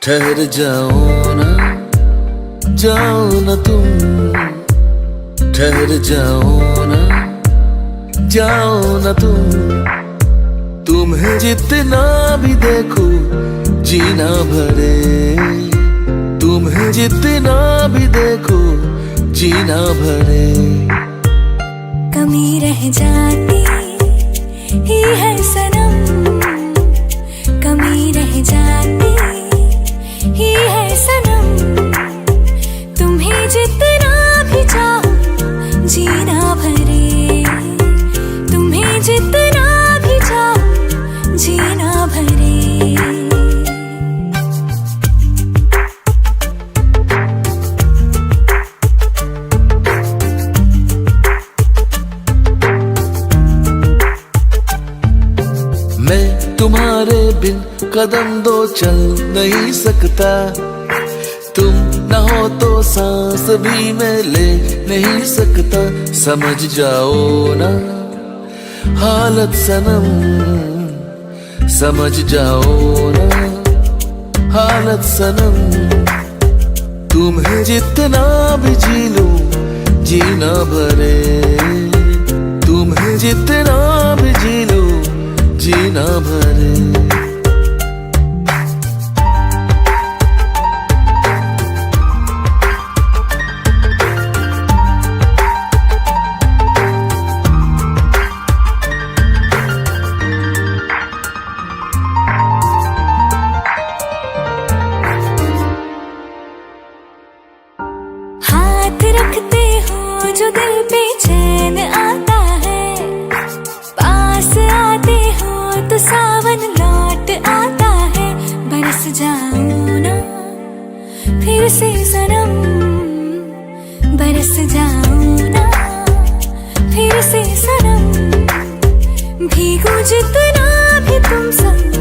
ठहर जाओ ना तुम, ठहर जाओ ना तुम्हें जितना भी देखो जीना भरे, तुम्हें जितना भी देखो जीना भरे। कमी रह जाती ही है सनम, कमी रह जाती ही है सनम, तुम्हें जितना भी चाहो जीना भरे, तुम्हें जितना भी चाहो जीना भरे। मैं तुम्हारे बिन कदम दो चल नहीं सकता, तुम न हो तो सांस भी मैं ले नहीं सकता। समझ जाओ ना हालत सनम, समझ जाओ ना हालत सनम, तुम्हें जितना भी जी लूं जीना भरे, तुम्हें जितना भी जी लूं जीना भरे। हाथ रखते हो जो दिल पे चैन आता है, पास आते हो तो सावन लौट आता है। बरस जाओ ना फिर से सनम, बरस जाओ ना फिर से सनम, भीगो जितना भी तुम संग